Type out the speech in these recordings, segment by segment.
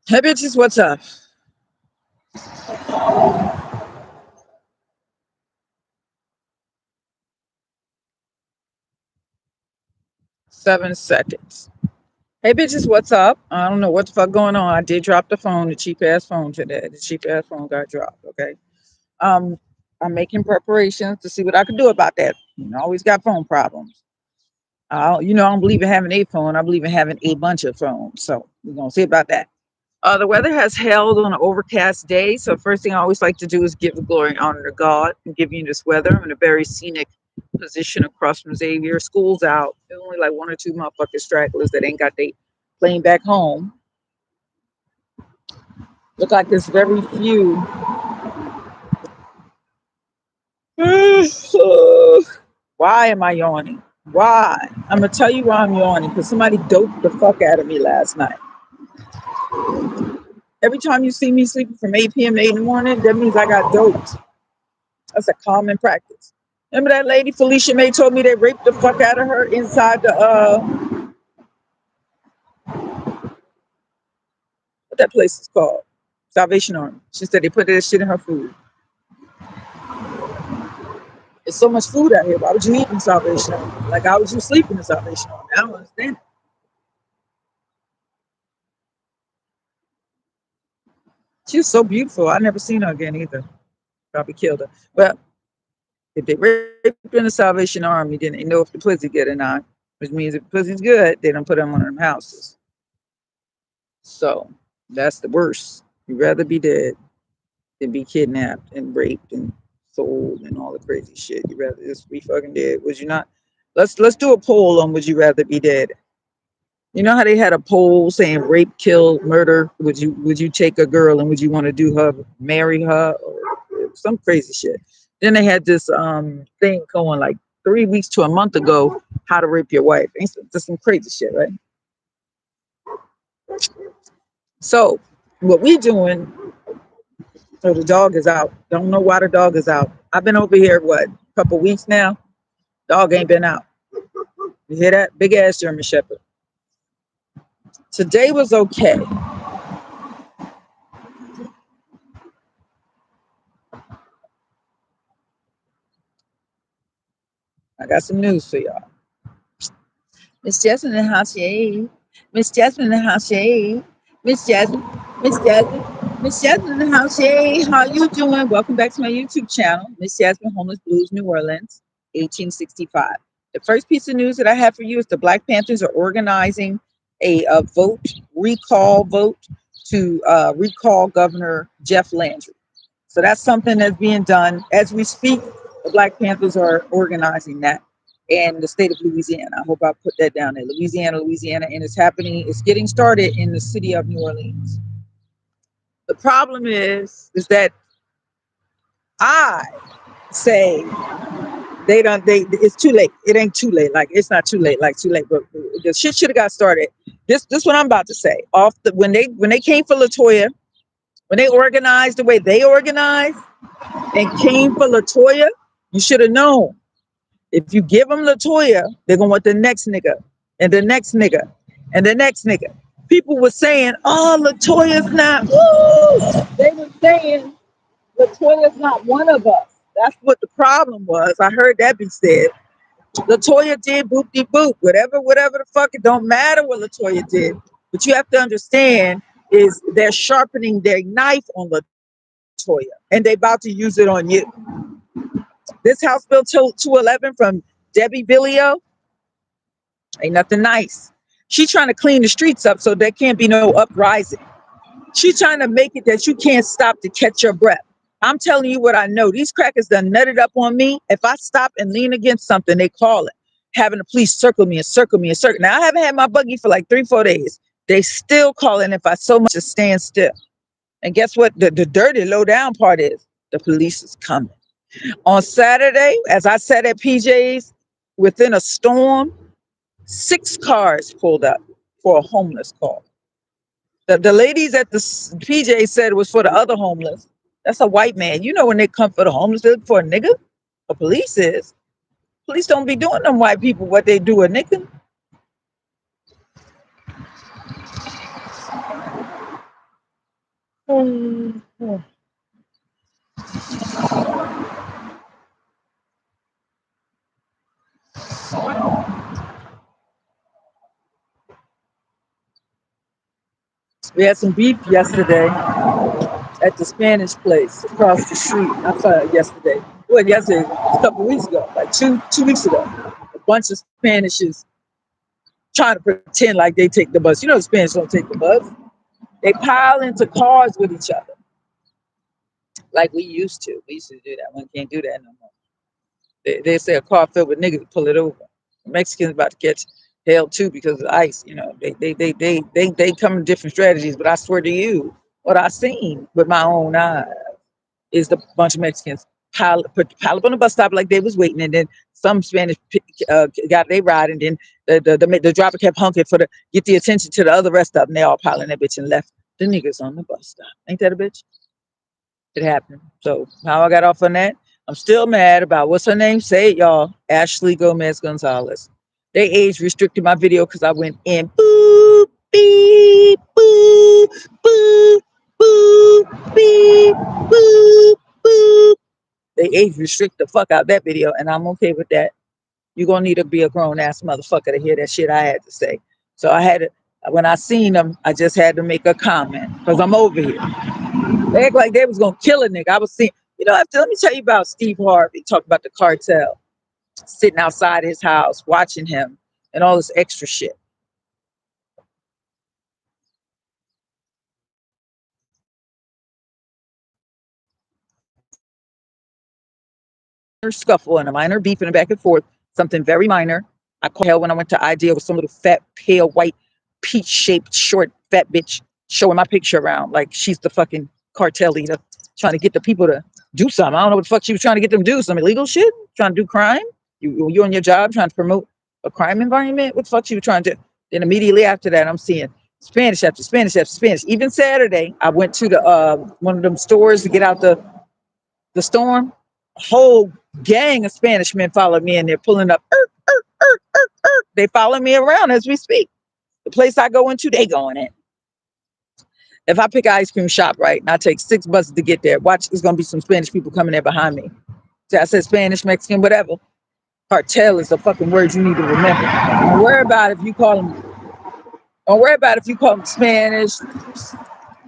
Hey bitches, what's up? 7 seconds. Hey bitches, what's up? I don't know what the fuck going on. I did drop the phone, the cheap ass phone today. The cheap ass phone got dropped. Okay. Um, I'm making preparations to see what I can do about that. I always got phone problems. I don't believe in having a phone. I believe in having a bunch of phones. So we're gonna see about that. The weather has held on an overcast day. So first thing I always like to do is give the glory and honor to God and give you this weather. I'm in a very scenic position across from Xavier. School's out. There's only like one or two motherfucking stragglers that ain't got they plane back home. Look like there's very few. Why am I yawning? Why? I'm gonna tell you why I'm yawning because somebody doped the fuck out of me last night. Every time you see me sleeping from 8 p.m. to 8 in the morning, that means I got doped. That's a common practice. Remember that lady Felicia May told me they raped the fuck out of her inside the what that place is called? Salvation Army. She said they put that shit in her food. There's so much food out here. Why would you eat in Salvation Army? Like how would you sleep in the Salvation Army? I don't understand it. She was so beautiful. I never seen her again either. Probably killed her. Well, if they raped in the Salvation Army, then they know if the pussy good or not. Which means if the pussy's good, they don't put them on them houses. So that's the worst. You'd rather be dead than be kidnapped and raped and sold and all the crazy shit. You'd rather just be fucking dead. Would you not? Let's do a poll on would you rather be dead? You know how they had a poll saying rape, kill, murder? Would you take a girl and would you want to do her, marry her, or some crazy shit? Then they had this thing going like 3 weeks to a month ago, how to rape your wife. It's just some crazy shit, right? So what we doing? So the dog is out. Don't know why the dog is out. I've been over here what a couple weeks now. Dog ain't been out. You hear that? Big ass German Shepherd. Today was okay. I got some news for y'all. Miss Jasmine in the house, yay. Miss Jasmine in the house, yay. Miss Jasmine, Miss Jasmine, Miss Jasmine in the house, yay. How you doing? Welcome back to my YouTube channel, Miss Jasmine Homeless Blues, New Orleans, 1865. The first piece of news that I have for you is the Black Panthers are organizing a recall vote to recall Governor Jeff Landry. So that's something that's being done as we speak. The Black Panthers are organizing that in the state of Louisiana. I hope I put that down there. Louisiana, and it's happening. It's getting started in the city of New Orleans. The problem is that I say they don't. It's too late. It ain't too late. Like it's not too late. Like too late. But the shit should have got started. This what I'm about to say. When they came for Latoya, when they organized the way they organized and came for Latoya, you should have known. If you give them Latoya, they're gonna want the next nigga and the next nigga and the next nigga. People were saying, "Oh, Latoya's not." Woo! They were saying Latoya's not one of us. That's what the problem was. I heard that be said. Latoya did boop de boop, whatever the fuck. It don't matter what Latoya did, but you have to understand is they're sharpening their knife on Latoya, and they about to use it on you. This House Bill 211 from Debbie Billio ain't nothing nice. She's trying to clean the streets up so there can't be no uprising. She's trying to make it that you can't stop to catch your breath. I'm telling you what I know. These crackers done nutted up on me. If I stop and lean against something, they call it. Having the police circle me and circle me and circle. Now, I haven't had my buggy for like 3-4 days. They still calling if I so much as stand still. And guess what? The dirty low down part is the police is coming. On Saturday, as I sat at PJ's within a storm, 6 cars pulled up for a homeless call. The ladies at the PJ said it was for the other homeless. That's a white man. You know when they come for the homeless, they're for a nigga. The police is. Police don't be doing them white people what they do a nigga. We had some beef yesterday at the Spanish place across the street. I saw it yesterday. Well, yesterday, a couple of weeks ago, like two weeks ago. A bunch of Spanishes trying to pretend like they take the bus. You know, the Spanish don't take the bus. They pile into cars with each other like we used to. We used to do that. We can't do that no more. They say a car filled with niggas pull it over. The Mexicans about to catch hell too because of ice. You know, they come in different strategies. But I swear to you, what I seen with my own eyes is the bunch of Mexicans pile up on the bus stop like they was waiting, and then some Spanish got they ride, and then the driver kept honking for the get the attention to the other rest of them. They all piling that bitch and left the niggas on the bus stop. Ain't that a bitch? It happened. So how I got off on that? I'm still mad about what's her name? Say it, y'all. Ashley Gomez Gonzalez. They age restricted my video because I went in boop beep boop boop boop beep boop boop. They age restrict the fuck out that video, and I'm okay with that. You're gonna need to be a grown ass motherfucker to hear that shit I had to say. So I had to when I seen them, I just had to make a comment because I'm over here. They act like they was gonna kill a nigga. I was seeing, let me tell you about Steve Harvey. Talk about the cartel, sitting outside his house, watching him, and all this extra shit. Scuffle and a minor beef and a back and forth, something very minor. I called hell when I went to Idea with some little fat, pale, white, peach-shaped, short, fat bitch showing my picture around like she's the fucking cartel leader, trying to get the people to do something. I don't know what the fuck she was trying to get them to do. Some illegal shit? Trying to do crime? You on your job trying to promote a crime environment? What the fuck she was trying to do? Then immediately after that, I'm seeing Spanish after Spanish after Spanish. Even Saturday, I went to the one of them stores to get out the storm. A whole gang of Spanish men followed me, and they're pulling up. They follow me around as we speak. The place I go into, they going in. If I pick an ice cream shop, right, and I take 6 buses to get there, watch, there's going to be some Spanish people coming there behind me. So I said Spanish, Mexican, whatever. Cartel is a fucking word you need to remember. Don't worry about if you call them Spanish,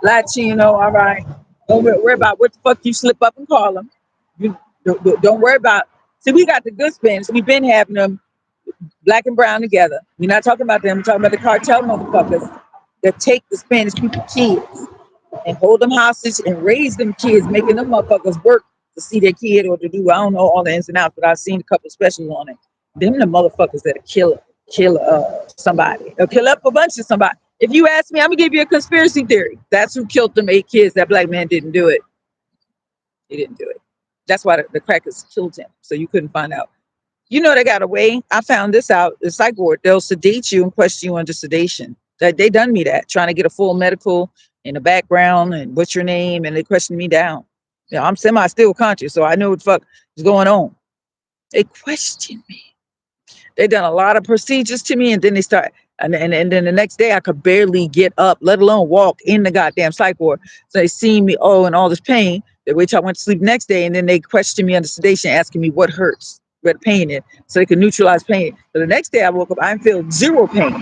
Latino, all right. Don't worry about what the fuck you slip up and call them. You don't worry about. See, we got the good Spanish. We've been having them black and brown together. We're not talking about them. We're talking about the cartel motherfuckers that take the Spanish people kids and hold them hostage and raise them kids, making them motherfuckers work to see their kid or to do, I don't know all the ins and outs, but I've seen a couple of specials on it. Them the motherfuckers that kill somebody. They'll kill up a bunch of somebody. If you ask me, I'm gonna give you a conspiracy theory. That's who killed them 8 kids. That black man didn't do it. He didn't do it. That's why the crackers killed him. So you couldn't find out. You know, they got a way. I found this out. The psych ward, they'll sedate you and question you under sedation. They done me that, trying to get a full medical in the background and what's your name, and they questioned me down. I'm semi still conscious, so I knew what the fuck was going on. They questioned me. They done a lot of procedures to me, and then they start, and then the next day I could barely get up, let alone walk in the goddamn psych ward. So they seen me, and all this pain. They wait till I went to sleep the next day, and then they questioned me under sedation, asking me what hurts, where the pain is, so they could neutralize pain. So the next day I woke up, I didn't feel 0 pain.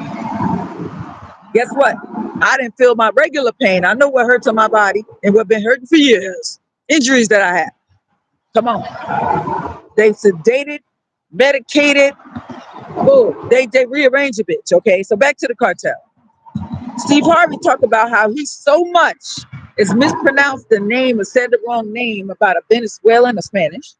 Guess what? I didn't feel my regular pain. I know what hurts on my body and what been hurting for years. Injuries that I have. Come on. They sedated, medicated. Oh, they rearrange a bitch. Okay, so back to the cartel. Steve Harvey talked about how he so much is mispronounced the name or said the wrong name about a Venezuelan or Spanish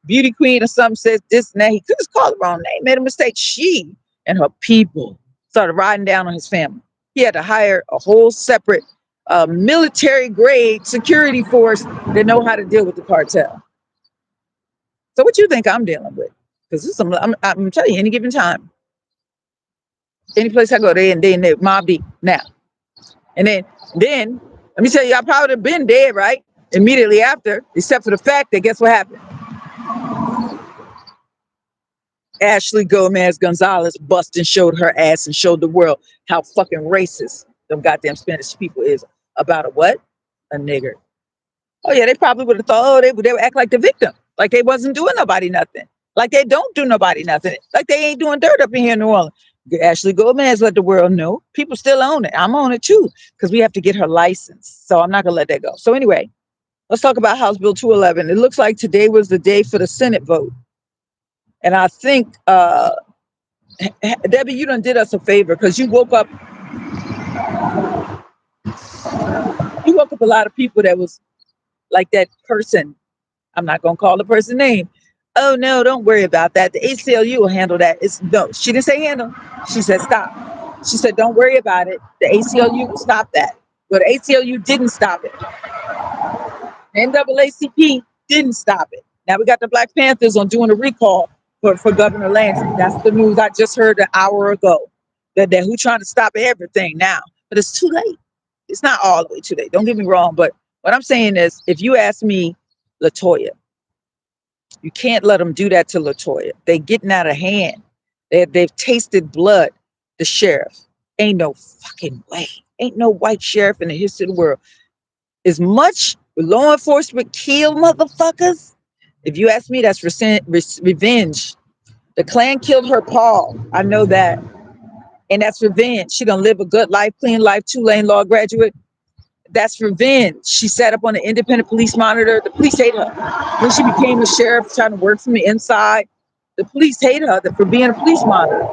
beauty queen or something, says this and that. He could just call the wrong name, made a mistake. She and her people started riding down on his family. He had to hire a whole separate military grade security force that know how to deal with the cartel. So what you think I'm dealing with? Because this is I'm telling you, any given time, any place I go, they mob deep now. And then let me tell you, I probably have been dead, right? Immediately after, except for the fact that guess what happened? Ashley Gomez Gonzalez busted and showed her ass and showed the world how fucking racist them goddamn Spanish people is about a what? a nigger. Oh yeah, they probably would have thought, oh, they would act like the victim, like they wasn't doing nobody nothing, like they don't do nobody nothing, like they ain't doing dirt up in here in New Orleans. Ashley Goldman has let the world know. People still own it. I'm on it too because we have to get her license. So I'm not gonna let that go. So anyway, let's talk about House Bill 211. It looks like today was the day for the Senate vote, and I think Debbie, you done did us a favor because you woke up a lot of people that was like that person. I'm not gonna call the person name. Oh no, don't worry about that. The ACLU will handle that. It's no, she didn't say handle. She said stop. She said don't worry about it. The ACLU will stop that. But the ACLU didn't stop it. The NAACP didn't stop it. Now we got the Black Panthers on doing a recall for Governor Landry. That's the news I just heard an hour ago. That who trying to stop everything now. But it's too late. It's not all the way too late. Don't get me wrong. But what I'm saying is, if you ask me, Latoya, you can't let them do that to Latoya. They getting out of hand. They've tasted blood. The sheriff. Ain't no fucking way. Ain't no white sheriff in the history of the world. As much law enforcement kill motherfuckers. If you ask me, that's revenge. The Klan killed her Paul. I know that. And that's revenge. She gonna live a good life, clean life, Tulane law graduate. That's revenge. She sat up on the independent police monitor. The police hate her. When she became a sheriff, trying to work from the inside, the police hate her for being a police monitor.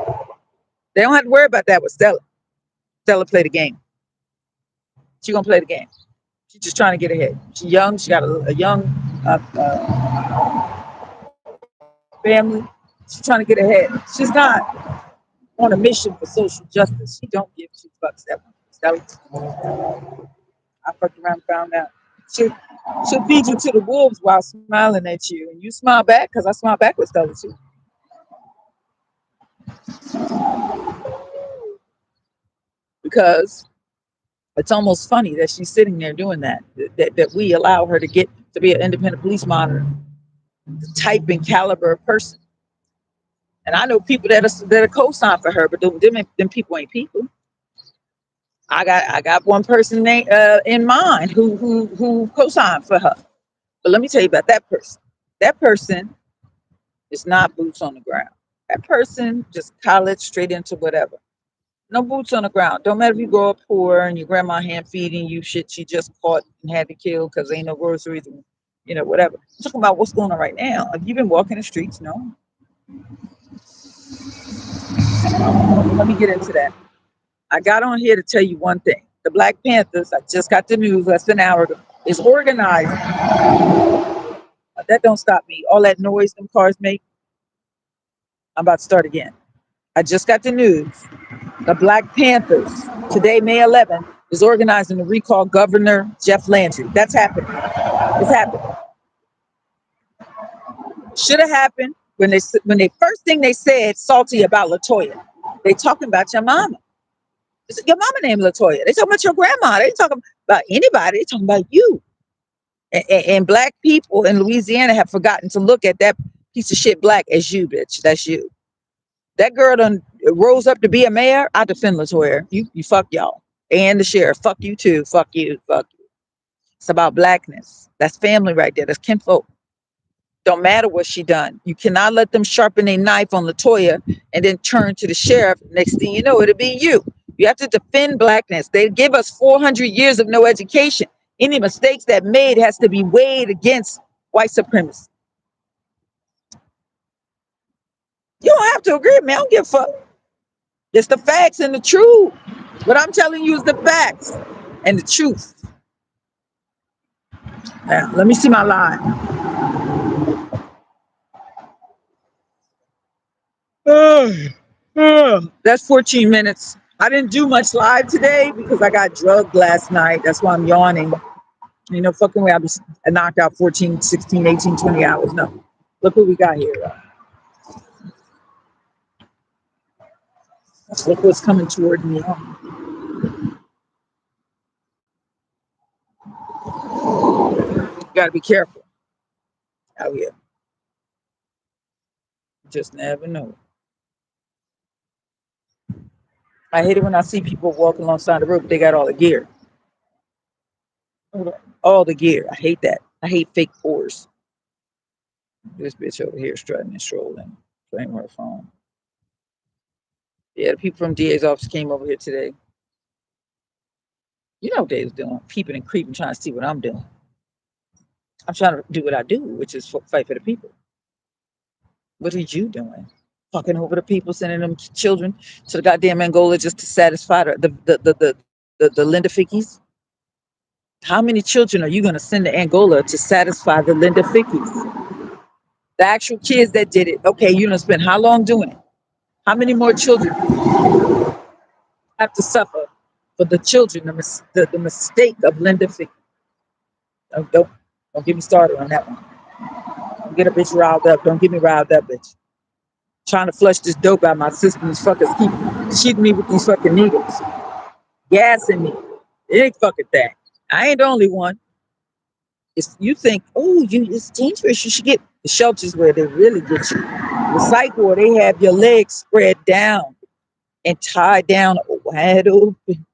They don't have to worry about that with Stella. Stella play the game. She gonna play the game. She's just trying to get ahead. She's young. She got a young family. She's trying to get ahead. She's not on a mission for social justice. She don't give two fucks. Stella. I fucked around and found out. She'll feed you to the wolves while smiling at you. And you smile back because I smile back with Stella too. Because it's almost funny that she's sitting there doing that. That we allow her to get to be an independent police monitor, the type and caliber of person. And I know people that are co-sign for her, but them people ain't people. I got one person in mind who co-signed for her. But let me tell you about that person. That person is not boots on the ground. That person just college straight into whatever. No boots on the ground. Don't matter if you grow up poor and your grandma hand feeding you shit she just caught and had to kill because ain't no groceries and whatever. I'm talking about what's going on right now. Have you been walking the streets? No. Let me get into that. I got on here to tell you one thing. The Black Panthers, I just got the news less than an hour ago, is organized. That don't stop me. All that noise them cars make. I'm about to start again. I just got the news. The Black Panthers, today, May 11th, is organizing to recall Governor Jeff Landry. That's happening. It's happening. Should have happened when they first thing they said salty about Latoya. They talking about your mama. Your mama named Latoya. They talking about your grandma. They talking about anybody. They talking about you. And black people in Louisiana have forgotten to look at that piece of shit black as you, bitch. That's you. That girl done rose up to be a mayor. I defend Latoya. You fuck y'all. And the sheriff. Fuck you too. Fuck you. Fuck you. It's about blackness. That's family right there. That's kinfolk. Don't matter what she done. You cannot let them sharpen a knife on Latoya and then turn to the sheriff. Next thing you know, it'll be you. You have to defend blackness. They give us 400 years of no education. Any mistakes that made has to be weighed against white supremacy. You don't have to agree with me. I don't give a fuck. It's the facts and the truth. What I'm telling you is the facts and the truth. Now, let me see my line. That's 14 minutes. I didn't do much live today because I got drugged last night. That's why I'm yawning. Fucking way I knocked out 14, 16, 18, 20 hours. No. Look what we got here. Look what's coming toward me. You got to be careful out here. You just never know. I hate it when I see people walking alongside the road, but they got all the gear. All the gear. I hate that. I hate fake pores. This bitch over here strutting and strolling, playing with her phone. Yeah, the people from DA's office came over here today. You know what they was doing? Peeping and creeping, trying to see what I'm doing. I'm trying to do what I do, which is fight for the people. What are you doing? Fucking over the people, sending them children to the goddamn Angola just to satisfy the Linda Fickies? How many children are you going to send to Angola to satisfy the Linda Fickies? The actual kids that did it. Okay, you're going to spend how long doing it? How many more children have to suffer for the children, the mistake of Linda Fickies? Don't get me started on that one. Don't get a bitch riled up. Don't get me riled up, bitch. Trying to flush this dope out of my system. These fuckers keep shooting me with these fucking needles, gassing me. It ain't fucking that. I ain't the only one. It's, you think, oh, it's dangerous. You should get the shelters where they really get you. The psych ward, they have your legs spread down and tied down wide open.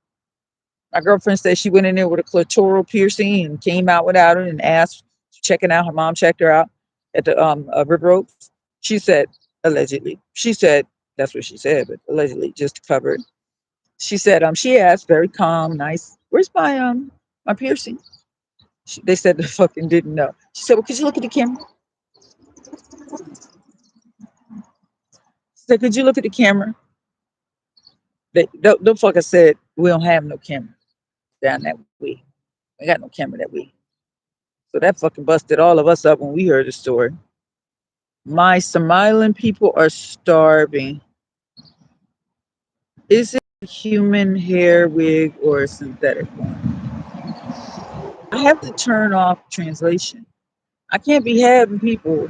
My girlfriend said she went in there with a clitoral piercing and came out without it and asked, checking out. Her mom checked her out at the River Oaks. She said, allegedly. She said, that's what she said, but allegedly, just to cover it. She said, she asked, very calm, nice, where's my piercing? They said they fucking didn't know. She said, well, could you look at the camera? She said, could you look at the camera? The fucker said, we don't have no camera down that way. We got no camera that way. So that fucking busted all of us up when we heard the story. My Somalian people are starving. Is it a human hair wig or a synthetic one? I have to turn off translation. I can't be having people.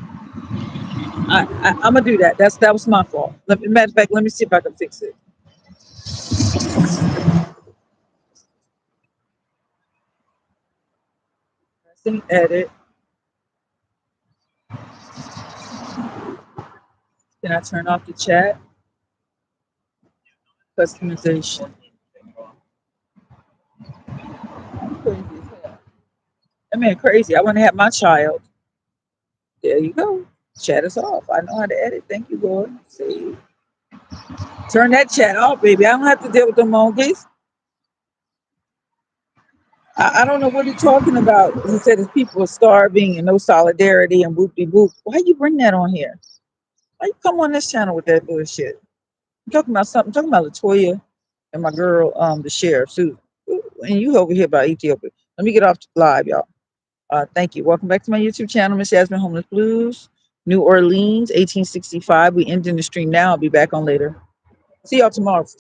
I'm gonna do that. That was my fault. Matter of fact, let me see if I can fix it. Pressing edit. Can I turn off the chat? Customization. Crazy as hell. I mean, crazy. I want to have my child. There you go. Chat is off. I know how to edit. Thank you, Lord. See, turn that chat off, baby. I don't have to deal with the monkeys. I don't know what you're talking about. He said his people are starving and no solidarity and whoop de whoop. Why you bring that on here? Why you come on this channel with that bullshit? I'm talking about something. I'm talking about Latoya and my girl, the sheriff, Susan. And you over here by Ethiopia. Let me get off live, y'all. Thank you. Welcome back to my YouTube channel, Miss Jasmine Homeless Blues. New Orleans, 1865. We ending the stream now. I'll be back on later. See y'all tomorrow.